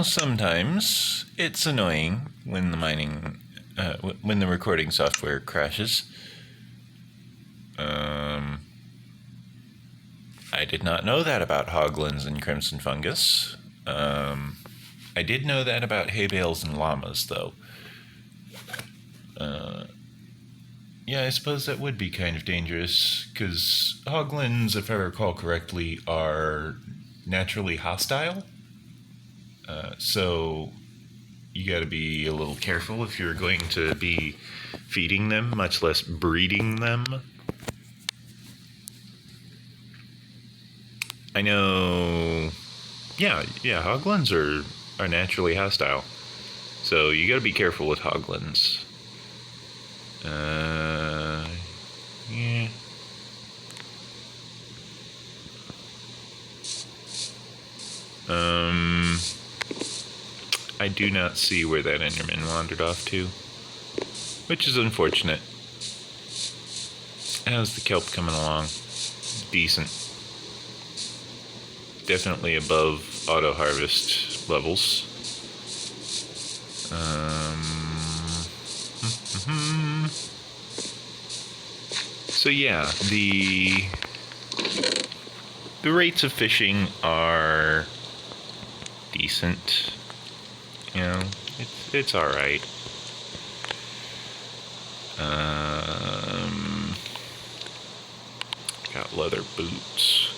Sometimes it's annoying when the when the recording software crashes. I did not know that about hoglins and crimson fungus. I did know that about hay bales and llamas, though. Yeah, I suppose that would be kind of dangerous, because hoglins, if I recall correctly, are naturally hostile. So you got to be a little careful if you're going to be feeding them, much less breeding them. I know, yeah, hoglins are naturally hostile. So you got to be careful with hoglins. Yeah. I do not see where that Enderman wandered off to, which is unfortunate. How's the kelp coming along? Decent. Definitely above auto harvest levels. So yeah, the rates of fishing are decent. It's all right. Got leather boots.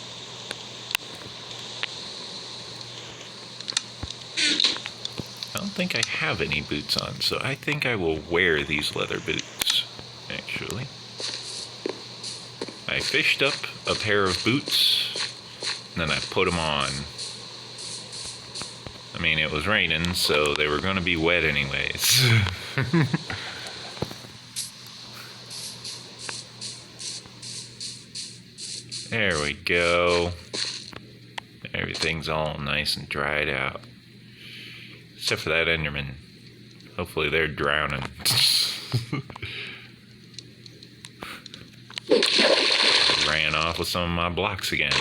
I don't think I have any boots on, so I think I will wear these leather boots, actually. I fished up a pair of boots, and then I put them on. I mean, it was raining, so they were going to be wet anyways. There we go. Everything's all nice and dried out. Except for that Enderman. Hopefully they're drowning. Ran off with some of my blocks again.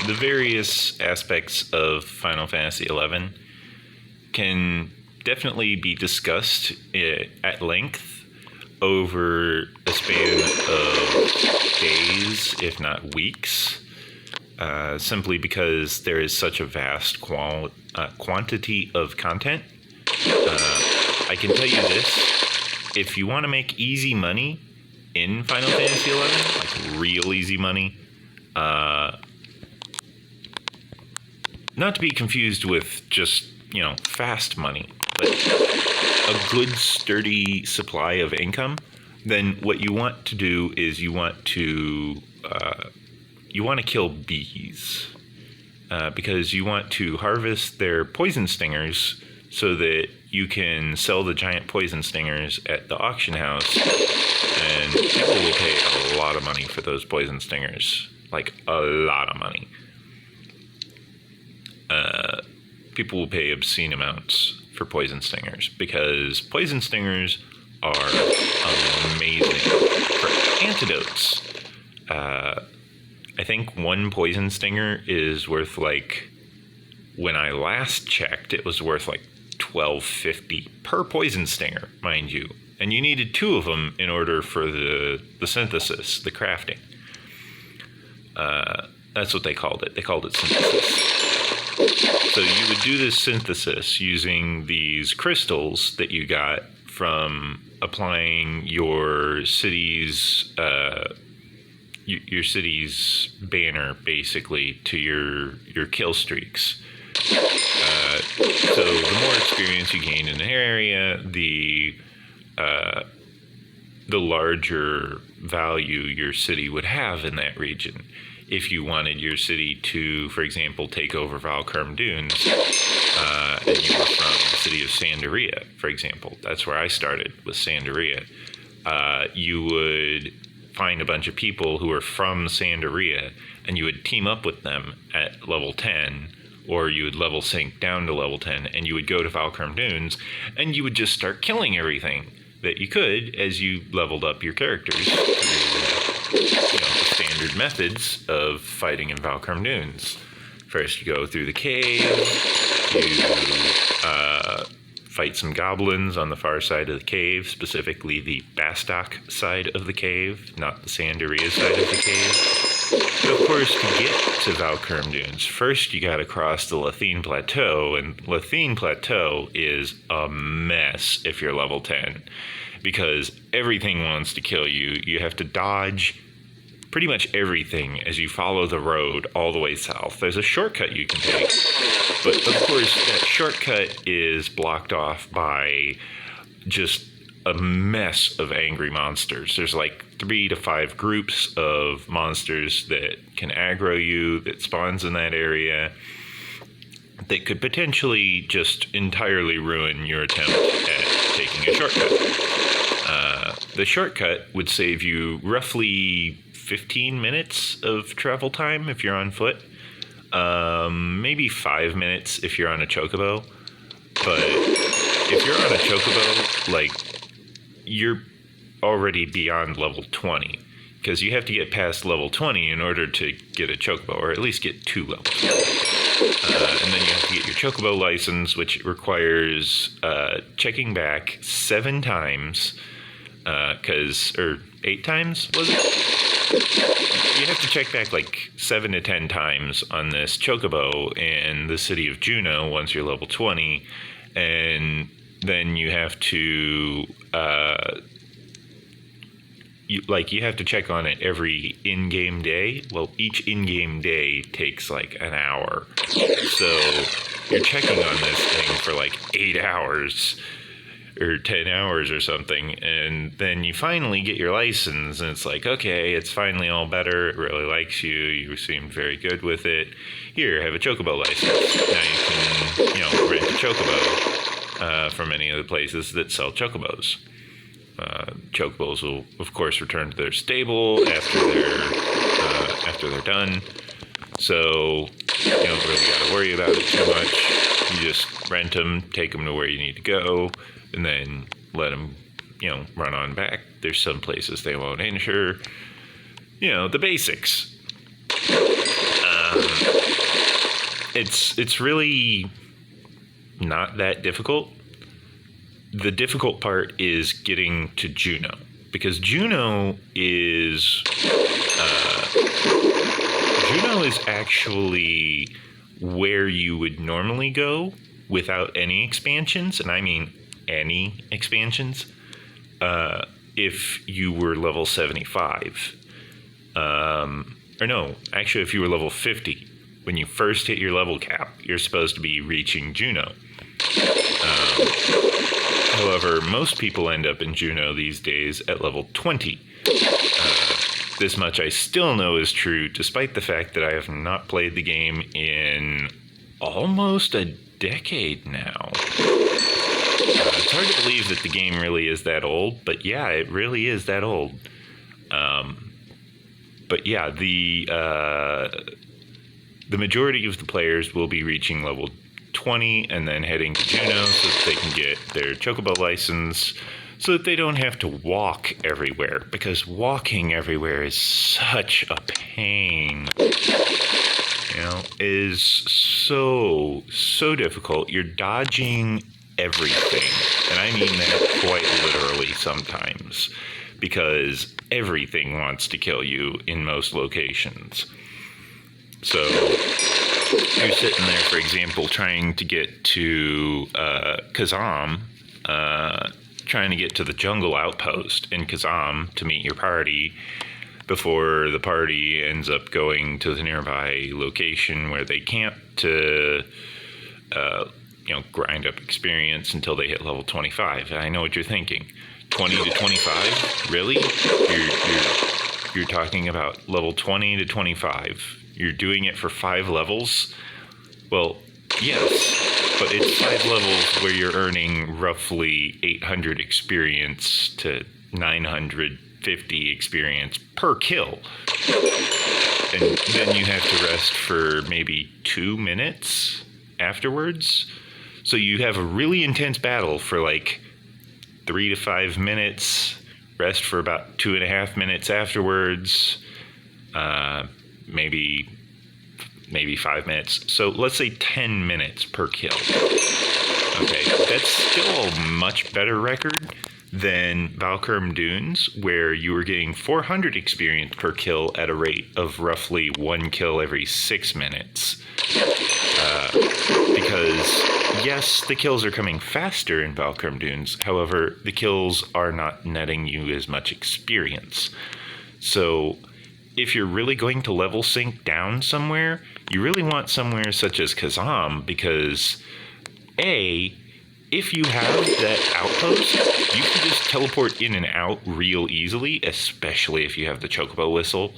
The various aspects of Final Fantasy XI can definitely be discussed at length over a span of days, if not weeks, simply because there is such a vast quantity of content. I can tell you this: if you want to make easy money in Final Fantasy XI, like real easy money, not to be confused with just, fast money, but a good sturdy supply of income, then what you want to do is you want to kill bees, because you want to harvest their poison stingers so that you can sell the giant poison stingers at the auction house, and people will pay a lot of money for those poison stingers, like a lot of money. People will pay obscene amounts for poison stingers, because poison stingers are amazing for antidotes. I think one poison stinger is worth, like, when I last checked, it was worth like $12.50 per poison stinger, mind you. And you needed 2 of them in order for the synthesis, the crafting. That's what they called it. They called it synthesis. So you would do this synthesis using these crystals that you got from applying your city's banner, basically, to your kill streaks. So the more experience you gain in an area, the larger value your city would have in that region. If you wanted your city to, for example, take over Valkurm Dunes, and you were from the city of Sandaria, for example, that's where I started, was Sandaria, you would find a bunch of people who are from Sandaria, and you would team up with them at level 10, or you would level sync down to level 10, and you would go to Valkurm Dunes, and you would just start killing everything. that you could as you leveled up your characters through, the standard methods of fighting in Valkurm Dunes. First, you go through the cave, you fight some goblins on the far side of the cave, specifically the Bedrock side of the cave, not the Sandaria side of the cave. But of course, to get to Valkurm Dunes, first you gotta cross the Lathine Plateau, and Lathine Plateau is a mess if you're level 10, because everything wants to kill you. You have to dodge pretty much everything as you follow the road all the way south. There's a shortcut you can take, but of course that shortcut is blocked off by just a mess of angry monsters. There's like 3 to 5 groups of monsters that can aggro you, that spawns in that area, that could potentially just entirely ruin your attempt at taking a shortcut. The shortcut would save you roughly 15 minutes of travel time if you're on foot, maybe 5 minutes if you're on a chocobo. But if you're on a chocobo, like, you're already beyond level 20, because you have to get past level 20 in order to get a chocobo, or at least get to level 20. And then you have to get your chocobo license, which requires checking back 7 times, or 8 times, was it? You have to check back like 7 to 10 times on this chocobo in the city of Juno once you're level 20, and then you have to you have to check on it every in-game day. Well, each in-game day takes like an hour, so you're checking on this thing for like 8 hours or 10 hours or something, and then you finally get your license, and it's like, okay, it's finally all better. It really likes you. You seemed very good with it. Here, have a chocobo license. Now you can, rent a chocobo from any of the places that sell chocobos. Chocobos will, of course, return to their stable after they're done. So you don't really got to worry about it too much. You just rent them, take them to where you need to go, and then let them, run on back. There's some places they won't insure. The basics. It's really not that difficult. The difficult part is getting to Juno, because Juno is actually where you would normally go without any expansions, and I mean any expansions, if you were level 75. Or no, actually, if you were level 50. When you first hit your level cap, you're supposed to be reaching Juno. However, most people end up in Juno these days at level 20. This much I still know is true, despite the fact that I have not played the game in almost a decade now. It's hard to believe that the game really is that old, but yeah, it really is that old. But yeah, the majority of the players will be reaching level 20 and then heading to Juno so that they can get their chocobo license, so that they don't have to walk everywhere, because walking everywhere is such a pain. Is so difficult. You're dodging everything, and I mean that quite literally sometimes, because everything wants to kill you in most locations. So you're sitting there, for example, trying to get to Kazam, trying to get to the jungle outpost in Kazam to meet your party before the party ends up going to the nearby location where they camp to grind up experience until they hit level 25. And I know what you're thinking. 20 to 25? Really? You're talking about level 20 to 25. You're doing it for 5 levels? Well, yes, but it's 5 levels where you're earning roughly 800 experience to 950 experience per kill. And then you have to rest for maybe 2 minutes afterwards. So you have a really intense battle for like 3 to 5 minutes, rest for about 2.5 minutes afterwards, maybe 5 minutes. So let's say 10 minutes per kill. Okay, that's still a much better record than Valkurm Dunes, where you were getting 400 experience per kill at a rate of roughly 1 kill every 6 minutes. Because, yes, the kills are coming faster in Valkurm Dunes. However, the kills are not netting you as much experience. So, if you're really going to level sync down somewhere, you really want somewhere such as Kazam, because if you have that outpost, you can just teleport in and out real easily, especially if you have the Chocobo Whistle.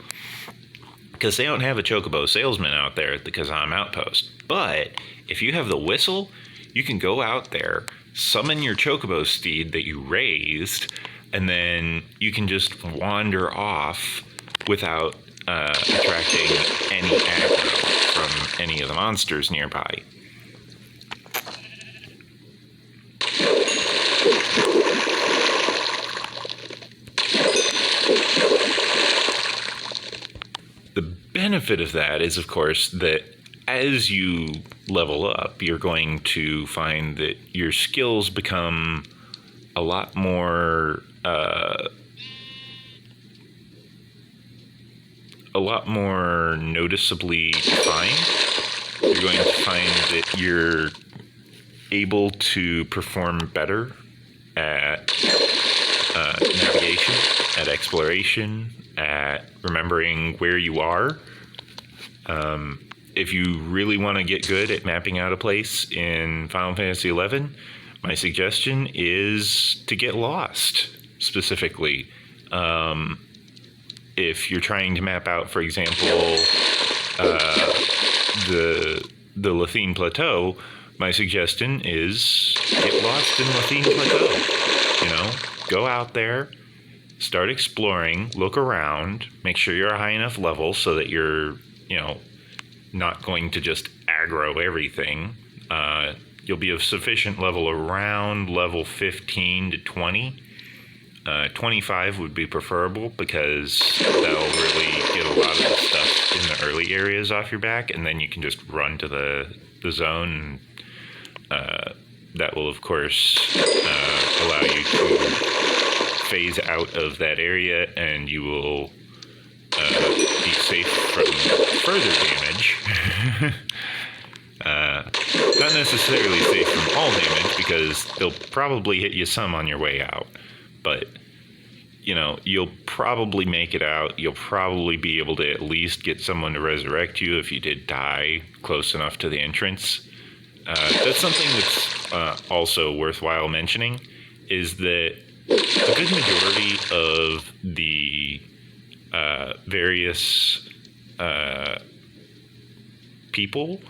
Because they don't have a Chocobo salesman out there at the Kazam outpost. But if you have the whistle, you can go out there, summon your Chocobo steed that you raised, and then you can just wander off without attracting any aggro from any of the monsters nearby. The benefit of that is, of course, that as you level up, you're going to find that your skills become a lot more noticeably defined. You're going to find that you're able to perform better at navigation, at exploration, at remembering where you are. If you really want to get good at mapping out a place in Final Fantasy XI, my suggestion is to get lost, specifically. If you're trying to map out, for example, the Lethene Plateau, my suggestion is get lost in Lethene Plateau. You know, go out there, start exploring, look around, make sure you're a high enough level so that you're, not going to just aggro everything. You'll be of sufficient level around level 15 to 20. 25 would be preferable because that'll really get a lot of the stuff in the early areas off your back, and then you can just run to the zone. That will, of course, allow you to phase out of that area, and you will be safe from further damage. Not necessarily safe from all damage, because they'll probably hit you some on your way out. But, you'll probably make it out. You'll probably be able to at least get someone to resurrect you if you did die close enough to the entrance. That's something that's also worthwhile mentioning, is that a good majority of the various people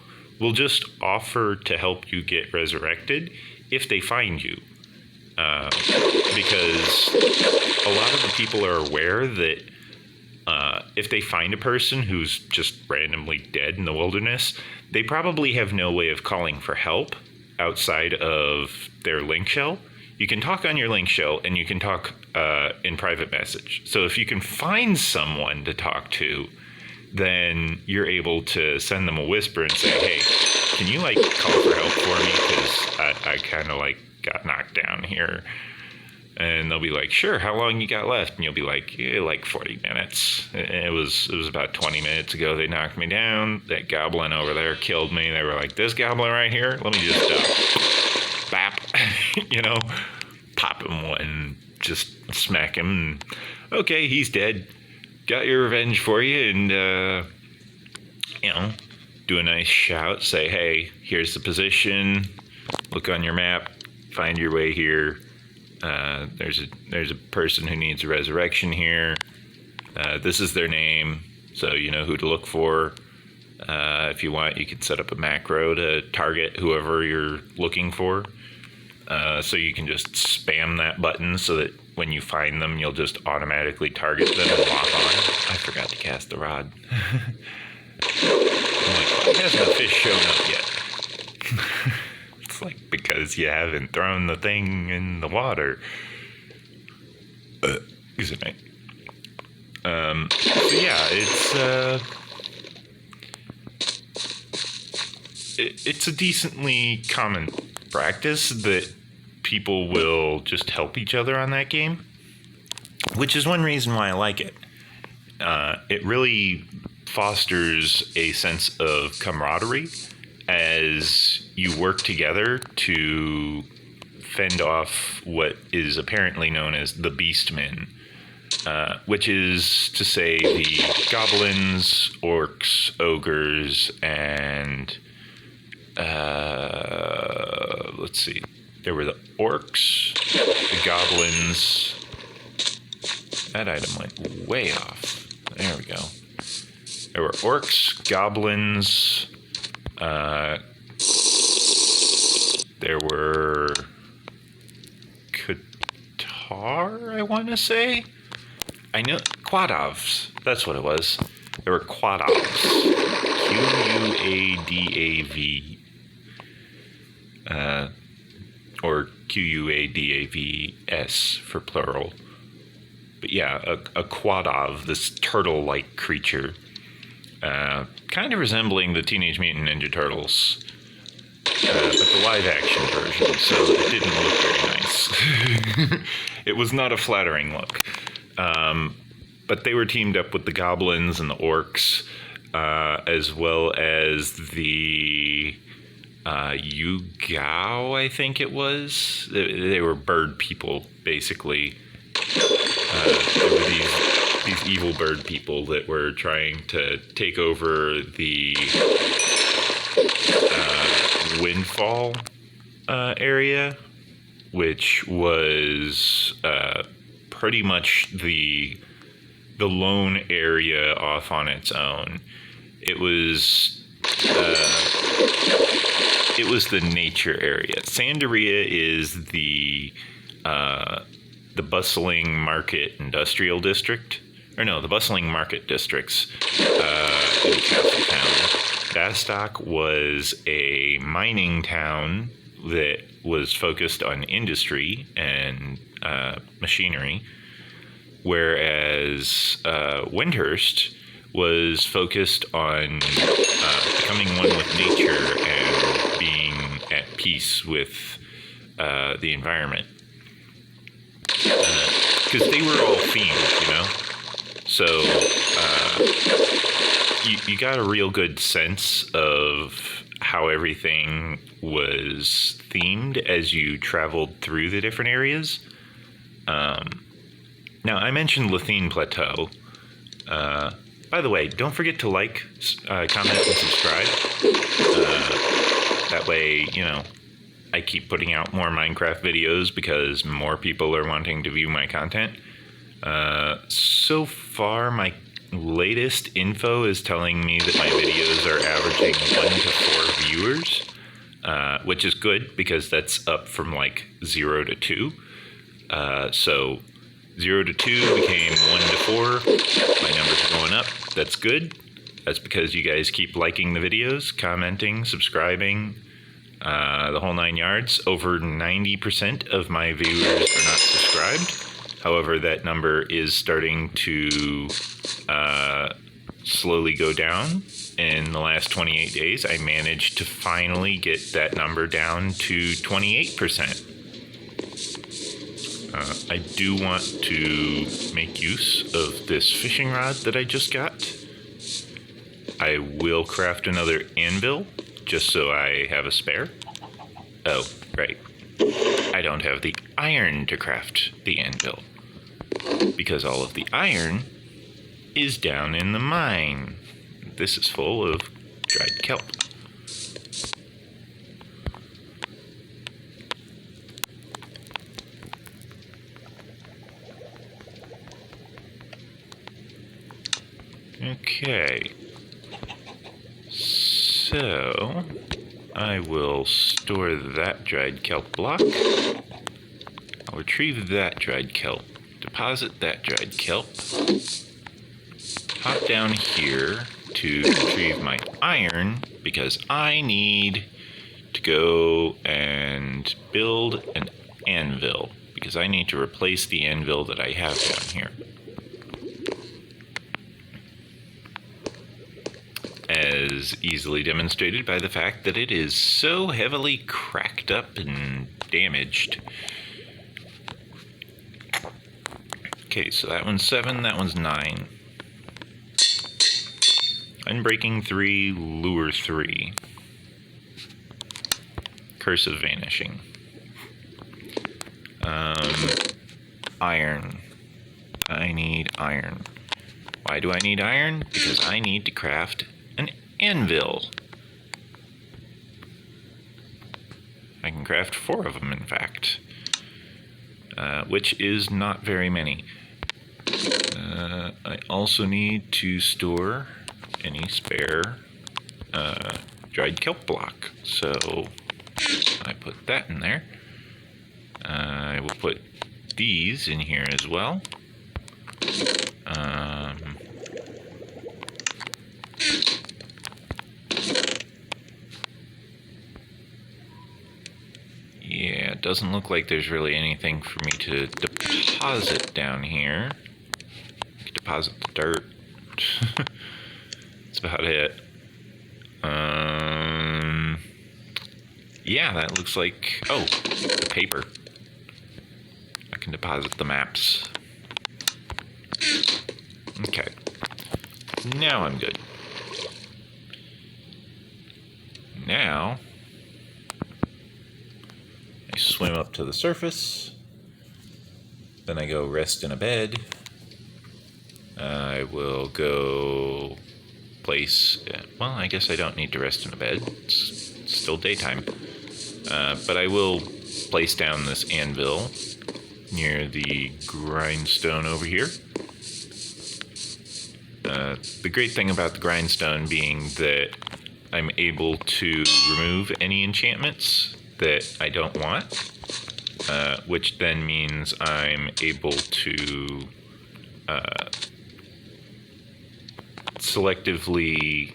will just offer to help you get resurrected if they find you. Because a lot of the people are aware that if they find a person who's just randomly dead in the wilderness, they probably have no way of calling for help outside of their link shell. You can talk on your link shell, and you can talk in private message. So if you can find someone to talk to, then you're able to send them a whisper and say, hey, can you call for help for me? Because I kind of got knocked down here. And they'll be like, sure, how long you got left? And you'll be like, yeah, 40 minutes. It was about 20 minutes ago they knocked me down. That goblin over there killed me. They were like, this goblin right here? Let me just bap, pop him and just smack him. And, okay, he's dead. Got your revenge for you. And, do a nice shout. Say, hey, here's the position. Look on your map. Find your way here. There's a person who needs a resurrection here. This is their name, so you know who to look for. If you want, you can set up a macro to target whoever you're looking for. So you can just spam that button so that when you find them, you'll just automatically target them and lock on. I forgot to cast the rod. I'm like, why hasn't the fish shown up yet? It's like, because you haven't thrown the thing in the water. Excuse me. So yeah, it's a decently common practice that people will just help each other on that game, which is one reason why I like it. It really fosters a sense of camaraderie as you work together to fend off what is apparently known as the Beastmen, which is to say the goblins, orcs, ogres, and let's see. There were the orcs, the goblins. That item went way off. There we go. There were orcs, goblins. There were Qatar, I want to say. I know Quadovs. That's what it was. There were Quadovs. Quadav. Or Quadavs for plural. But yeah, a Quadov, this turtle-like creature, kind of resembling the Teenage Mutant Ninja Turtles, but the live-action version, so it didn't look very nice. It was not a flattering look. But they were teamed up with the goblins and the orcs, as well as the Yugao, I think it was. They were bird people, basically. There were these evil bird people that were trying to take over the Windfall area, which was pretty much the lone area off on its own. It was the nature area. Sandaria is the bustling market industrial district, or no, the bustling market districts in Castle Town. Bastok was a mining town that was focused on industry and machinery, whereas Windhurst was focused on becoming one with nature and being at peace with the environment. Because they were all themed, you know? So you got a real good sense of how everything was themed as you traveled through the different areas. Now, I mentioned Lethene Plateau. By the way, don't forget to like, comment, and subscribe. That way, you know, I keep putting out more Minecraft videos because more people are wanting to view my content. So far, my latest info is telling me that my videos are averaging 1 to 4 viewers, which is good because that's up from like 0 to 2. So 0 to 2 became 1 to 4. My numbers are going up. That's good. That's because you guys keep liking the videos, commenting, subscribing, the whole 9 yards. Over 90% of my viewers are not subscribed. However, that number is starting to slowly go down. In the last 28 days, I managed to finally get that number down to 28%. I do want to make use of this fishing rod that I just got. I will craft another anvil, just so I have a spare. Oh, right. I don't have the iron to craft the anvil, because all of the iron is down in the mine. This is full of dried kelp. Okay, so I will store that dried kelp block. I'll retrieve that dried kelp, deposit that dried kelp, hop down here to retrieve my iron because I need to go and build an anvil, because I need to replace the anvil that I have down here. As easily demonstrated by the fact that it is so heavily cracked up and damaged. Okay, so that one's 7, that one's 9. Unbreaking 3, Lure 3. Curse of Vanishing. Iron. I need iron. Why do I need iron? Because I need to craft an anvil. I can craft 4 of them, in fact. Which is not very many. I also need to store any spare dried kelp block. So I put that in there. I will put these in here as well. Yeah, it doesn't look like there's really anything for me to deposit down here. Deposit the dirt. That's about it. Yeah, that looks like... Oh, the paper. I can deposit the maps. Okay. Now I'm good. Now, I swim up to the surface. Then I go rest in a bed. I will go place... Well, I guess I don't need to rest in a bed. It's still daytime. But I will place down this anvil near the grindstone over here. The great thing about the grindstone being that I'm able to remove any enchantments that I don't want, which then means I'm able to selectively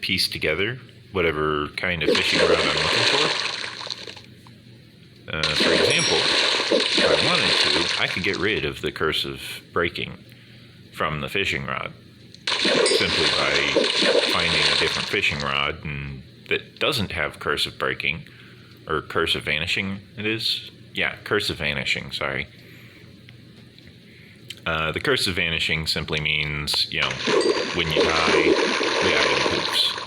piece together whatever kind of fishing rod I'm looking for. For example, if I wanted to, I could get rid of the Curse of Breaking from the fishing rod simply by finding a different fishing rod that doesn't have Curse of Breaking, or Curse of Vanishing it is. Yeah, Curse of Vanishing, sorry. The Curse of Vanishing simply means, you know, when you die, the item poofs.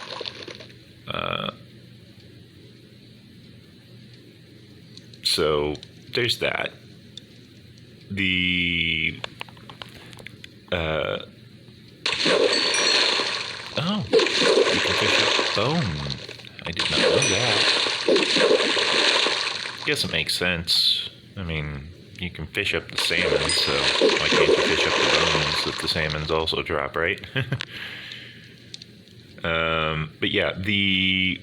So there's that. The oh, you can fish up bone. I did not know that. Guess it makes sense. I mean, you can fish up the salmon, so why can't you fish up the bones that the salmons also drop, right? But yeah, the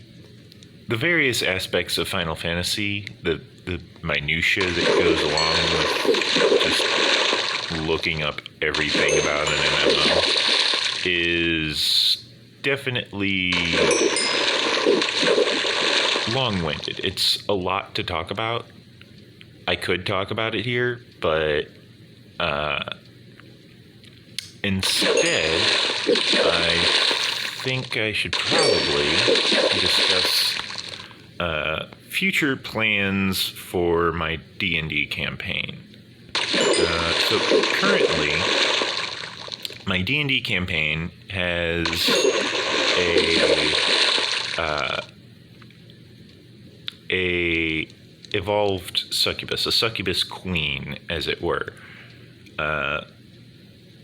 various aspects of Final Fantasy, the minutia that goes along with just looking up everything about an MMO is definitely long-winded. It's a lot to talk about. I could talk about it here, but instead, I think I should probably discuss future plans for my D&D campaign. So currently, my D&D campaign has a evolved succubus, a succubus queen, as it were.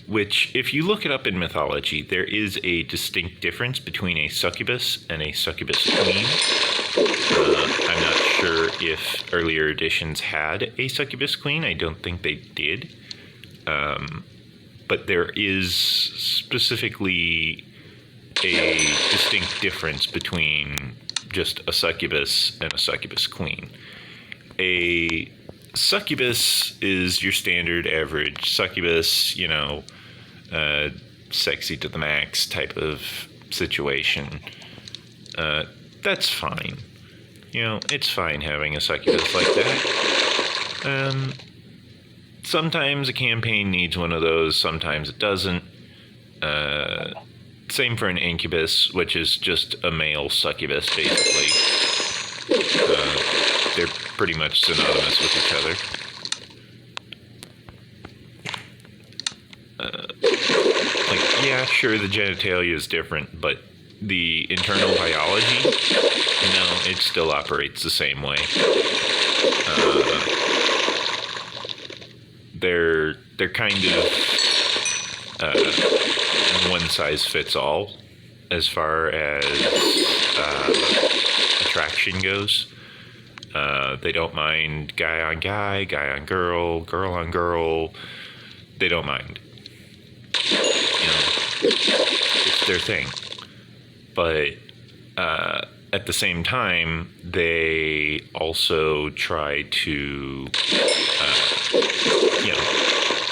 Which, if you look it up in mythology, there is a distinct difference between a succubus and a succubus queen. I'm not sure if earlier editions had a succubus queen. I don't think they did. But there is specifically a distinct difference between just a succubus and a succubus queen. A succubus is your standard average succubus, you know, sexy to the max type of situation. That's fine. You know, it's fine having a succubus like that. Sometimes a campaign needs one of those, sometimes it doesn't. Same for an incubus, which is just a male succubus, basically. They're pretty much synonymous with each other. Yeah, sure, the genitalia is different, but the internal biology, no, it still operates the same way. They're kind of one size fits all as far as attraction goes. They don't mind guy on guy, guy on girl, girl on girl. They don't mind. It's their thing. But at the same time, they also try to,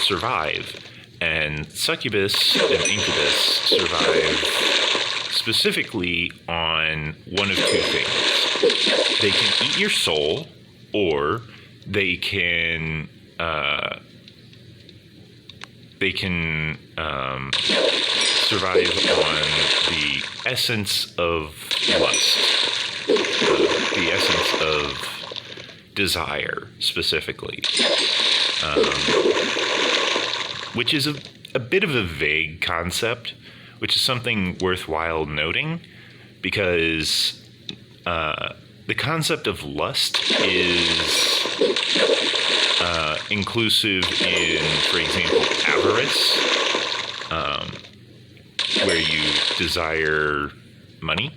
survive. And succubus and incubus survive specifically on one of two things. They can eat your soul, or they can survive on the essence of lust, the essence of desire specifically, which is a bit of a vague concept, which is something worthwhile noting, because the concept of lust is inclusive in, for example, avarice, where you desire money.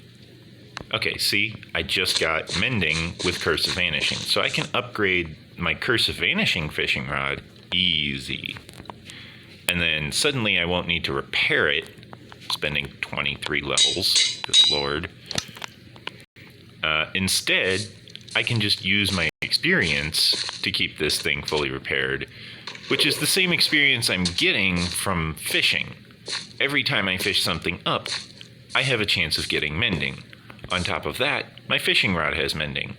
Okay, see, I just got Mending with Curse of Vanishing, so I can upgrade my Curse of Vanishing fishing rod easy. And then suddenly I won't need to repair it, spending 23 levels, good lord. Instead, I can just use my experience to keep this thing fully repaired, which is the same experience I'm getting from fishing. Every time I fish something up, I have a chance of getting Mending. On top of that, my fishing rod has Mending.